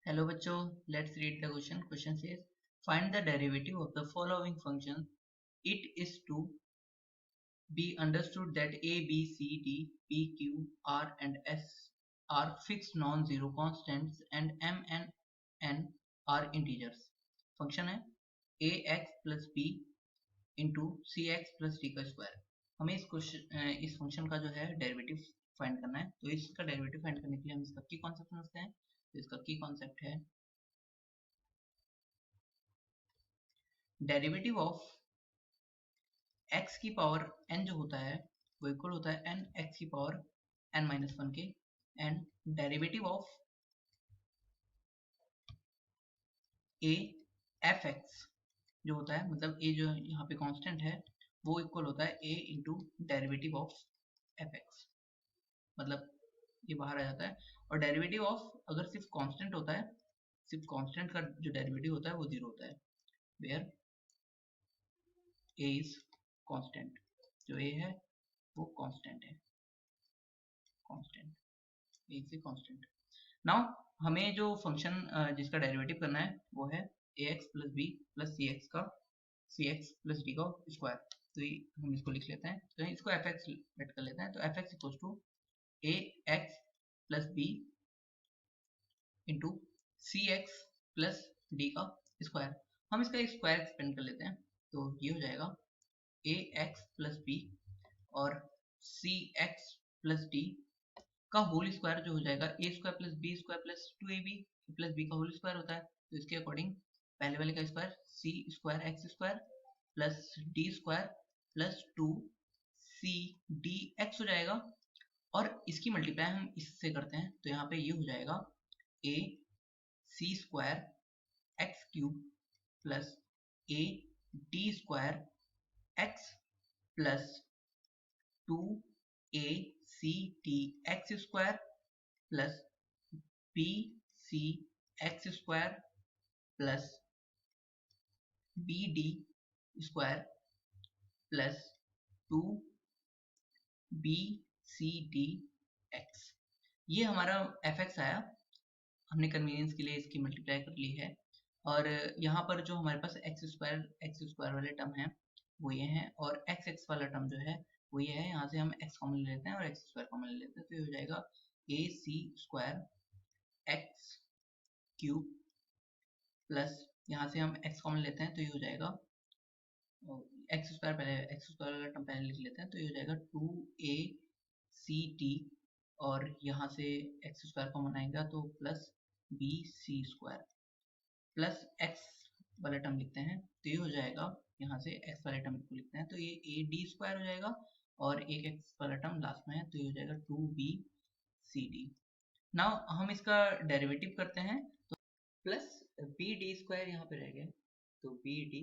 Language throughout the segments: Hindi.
Hello बच्चों, let's read the question. Question says, find the derivative of the following function. It is to be understood that a, b, c, d, p, q, r and s are fixed non-zero constants and m and n are integers. Function है ax plus b into cx plus d का स्क्वायर. हमें इस फंक्शन का जो है डेरिवेटिव फाइंड करना है. तो इसका डेरिवेटिव फाइंड करने के लिए हम इसका की कॉन्सेप्ट समझते हैं. तो इसका की कॉन्सेप्ट है डेरिवेटिव ऑफ x की पावर n जो होता है वो इक्वल होता है n x की पावर n-1 के. And derivative of a F x जो होता है, मतलब a जो यहाँ पे कांस्टेंट है वो इक्वल होता है a into derivative of F x. मतलब ये बाहर आ जाता है. और डेरिवेटिव ऑफ अगर सिर्फ कांस्टेंट होता है, सिर्फ कांस्टेंट का जो डेरिवेटिव होता है वो जीरो होता है. वेयर a इज कांस्टेंट, जो a है वो कांस्टेंट है. Constant a is constant. Now हमें जो फंक्शन जिसका डेरिवेटिव करना है वो है ax प्लस बी प्लस सी एक्स प्लस डी का स्क्वायर. तो हम इसको लिख लेते हैं. तो इसको एफ एक्स लेट कर लेते हैं. तो F X equal to A X plus B into C x plus D का स्क्वायर. हम इसका स्क्वायर एक्सपेंड कर लेते हैं. तो ये हो जाएगा ए एक्स प्लस बी और सी एक्स प्लस डी का होल स्क्वायर जो हो जाएगा a square plus b square plus 2ab plus b का होल स्क्वायर होता है. तो इसके अकॉर्डिंग पहले वाले का square c square x square plus d square plus 2c d x हो जाएगा. और इसकी मल्टीप्लाई हम इससे करते हैं. तो यहाँ पे ये हो जाएगा a c square x cube plus a D square x plus 2ac x square plus bc x square plus bd square plus 2bcd x. ये हमारा fx आया. हमने कन्वीनियंस के लिए इसकी मल्टीप्लाई कर ली है. और यहाँ पर जो हमारे पास एक्स स्क्वायर वाले टर्म है वो ये है, और एक्स एक्स वाला टर्म जो है वो ये है. यहाँ से हम x कॉमन ले लेते हैं और एक्स स्क्वायर कॉमन ले लेते हैं. तो ये हो जाएगा a c square x cube plus यहाँ से हम x कॉमन लेते हैं. तो ये हो जाएगा एक्स स्क्वायर वाला टर्म पहले लिख लेते हैं. तो ये हो जाएगा 2ac और यहाँ से एक्स स्क्वायर कॉमन आएगा तो plus B C square plus X वाला टर्म लिखते हैं. तो ये हो जाएगा यहाँ से एक्स वाले टर्म को लिखते हैं. तो ये ए डी स्क्वायर हो जाएगा और एक एक्स वाला टर्म लास्ट में है. तो ये हो जाएगा 2bcd. नाउ हम इसका डेरिवेटिव करते हैं. तो प्लस बी डी स्क्वायर यहाँ पे रह गया. तो बी डी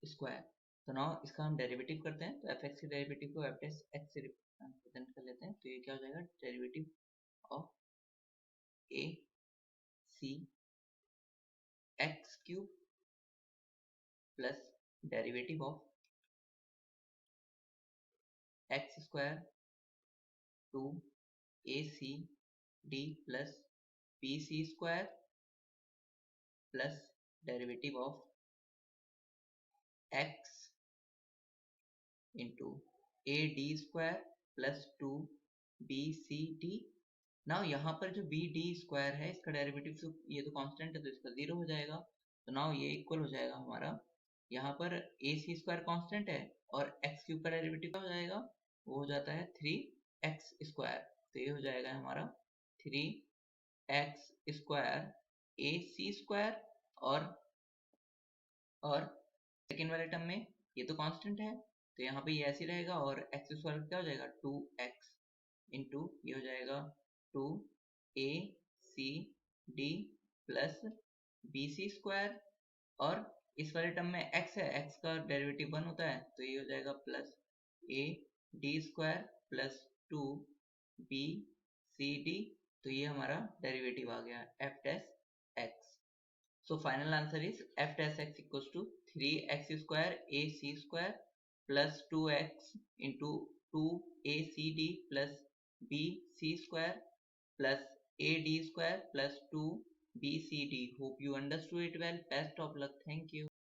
स्क्वायर. तो नाउ इसका हम डेरिवेटिव करते हैं. तो एफ एक्स के डेरिवेटिव को एफ एक्स से रिप्रेजेंट कर लेते हैं. तो ये क्या हो जाएगा derivative of A C X cube plus derivative of X square 2ac plus bc square plus derivative of x into A D square plus 2bcd. Now यहाँ पर जो बी डी स्क्वायर है इसका डेरिवेटिव ये तो कांस्टेंट है तो इसका जीरो हो जाएगा. तो नाउ ये इक्वल हो जाएगा हमारा, यहाँ पर ए सी स्क्वायर कॉन्स्टेंट है और एक्स क्यूब का डेरिवेटिव क्या हो जाएगा वो हो जाता है 3x स्क्वायर. तो ये हो जाएगा हमारा 3x स्क्वायर ए सी स्क्वायर और सेकेंड वाले टर्म में ये तो कांस्टेंट है तो यहाँ पे ये ऐसे रहेगा और एक्स स्क्वायर क्या हो जाएगा 2x इंटू ये हो जाएगा 2acd प्लस bc स्क्वायर और इस वाले टर्म में x है, x का डेरिवेटिव 1 होता है तो ये हो जाएगा plus a D square plus 2bcd. तो ये हमारा डेरिवेटिव आ गया f dash x. So final answer is f dash x equals to 3x square ac square plus 2x into 2acd plus bc square plus ad square plus B, C, D. Hope you understood it well. Best of luck. Thank you.